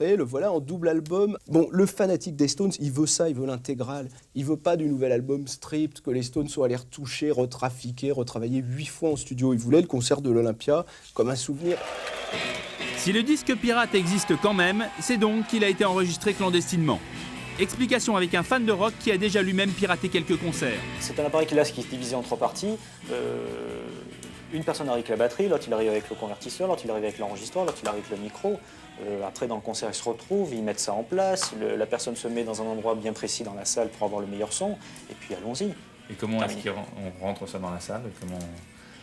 enregistré, le voilà en double album. Bon, le fanatique des Stones, il veut ça, il veut l'intégrale. Il veut pas du nouvel album stripped, que les Stones soient allés retoucher, retrafiquer, retravailler 8 fois en studio. Il voulait le concert de l'Olympia comme un souvenir. Si le disque pirate existe quand même, c'est donc qu'il a été enregistré clandestinement. Explication avec un fan de rock qui a déjà lui-même piraté quelques concerts. C'est un appareil qui est divisé en 3 parties. Une personne arrive avec la batterie, l'autre il arrive avec le convertisseur, l'autre il arrive avec l'enregistreur, l'autre il arrive avec le micro. Après dans le concert ils se retrouvent, ils mettent ça en place, la personne se met dans un endroit bien précis dans la salle pour avoir le meilleur son, et puis allons-y. Et comment est-ce qu'on rentre ça dans la salle?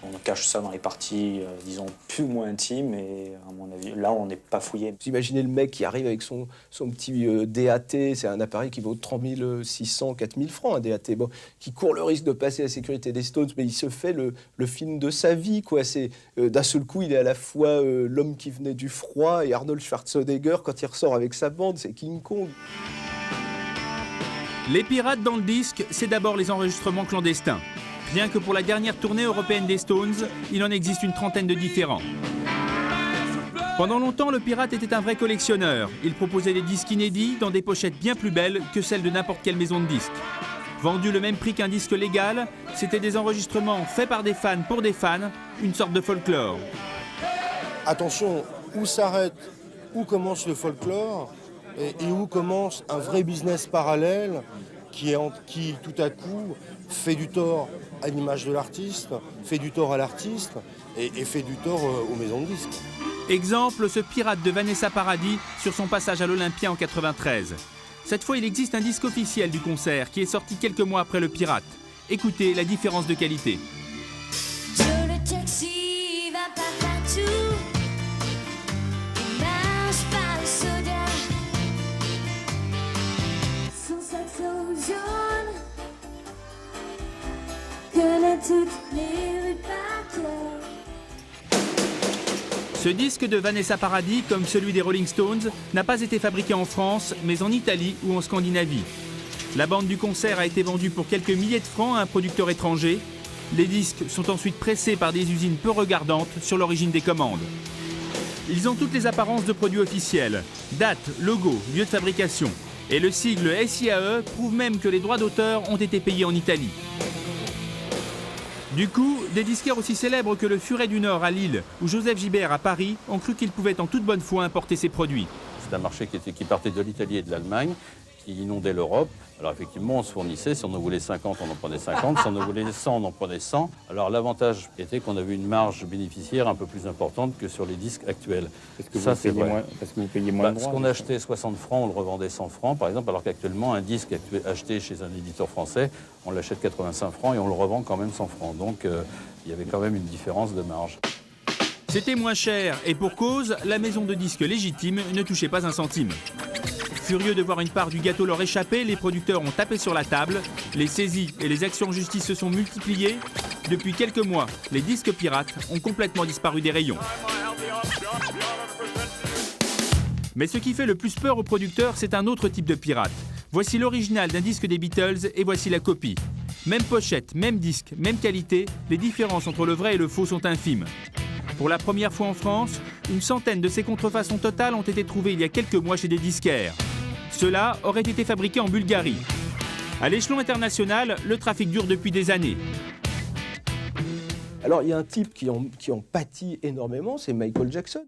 On cache ça dans les parties, disons, plus ou moins intimes, et à mon avis, là, on n'est pas fouillé. Vous imaginez le mec qui arrive avec son petit DAT, c'est un appareil qui vaut 3600, 4000 francs, un DAT, bon, qui court le risque de passer la sécurité des Stones, mais il se fait le film de sa vie, quoi. C'est d'un seul coup, il est à la fois l'homme qui venait du froid et Arnold Schwarzenegger quand il ressort avec sa bande, c'est King Kong. Les pirates dans le disque, c'est d'abord les enregistrements clandestins. Rien que pour la dernière tournée européenne des Stones, il en existe une trentaine de différents. Pendant longtemps, le pirate était un vrai collectionneur. Il proposait des disques inédits dans des pochettes bien plus belles que celles de n'importe quelle maison de disques. Vendus le même prix qu'un disque légal, c'était des enregistrements faits par des fans pour des fans, une sorte de folklore. Attention, où s'arrête, où commence le folklore et où commence un vrai business parallèle qui tout à coup fait du tort à l'image de l'artiste, fait du tort à l'artiste et fait du tort aux maisons de disques. Exemple, ce pirate de Vanessa Paradis sur son passage à l'Olympia en 93. Cette fois, il existe un disque officiel du concert qui est sorti quelques mois après le pirate. Écoutez la différence de qualité. Sur le taxi va pas partout, il marche par le soda, son saxo jaune connaît toutes les rues par cœur. Ce disque de Vanessa Paradis, comme celui des Rolling Stones, n'a pas été fabriqué en France, mais en Italie ou en Scandinavie. La bande du concert a été vendue pour quelques milliers de francs à un producteur étranger. Les disques sont ensuite pressés par des usines peu regardantes sur l'origine des commandes. Ils ont toutes les apparences de produits officiels. Date, logo, lieu de fabrication. Et le sigle SIAE prouve même que les droits d'auteur ont été payés en Italie. Du coup, des disquaires aussi célèbres que le Furet du Nord à Lille ou Joseph Gibert à Paris ont cru qu'ils pouvaient en toute bonne foi importer ces produits. C'est un marché qui partait de l'Italie et de l'Allemagne, qui inondait l'Europe. Alors effectivement, on se fournissait, si on en voulait 50, on en prenait 50, si on en voulait 100, on en prenait 100. Alors l'avantage était qu'on avait une marge bénéficiaire un peu plus importante que sur les disques actuels. Parce que vous payez moins de droits. Ce qu'on achetait 60 francs, on le revendait 100 francs, par exemple, alors qu'actuellement, un disque acheté chez un éditeur français, on l'achète 85 francs et on le revend quand même 100 francs. Donc il y avait quand même une différence de marge. C'était moins cher et pour cause, la maison de disques légitime ne touchait pas un centime. Furieux de voir une part du gâteau leur échapper, les producteurs ont tapé sur la table. Les saisies et les actions en justice se sont multipliées. Depuis quelques mois, les disques pirates ont complètement disparu des rayons. Mais ce qui fait le plus peur aux producteurs, c'est un autre type de pirate. Voici l'original d'un disque des Beatles et voici la copie. Même pochette, même disque, même qualité, les différences entre le vrai et le faux sont infimes. Pour la première fois en France, une centaine de ces contrefaçons totales ont été trouvées il y a quelques mois chez des disquaires. Ceux-là auraient été fabriqués en Bulgarie. À l'échelon international, le trafic dure depuis des années. Alors il y a un type qui en pâtit énormément, c'est Michael Jackson.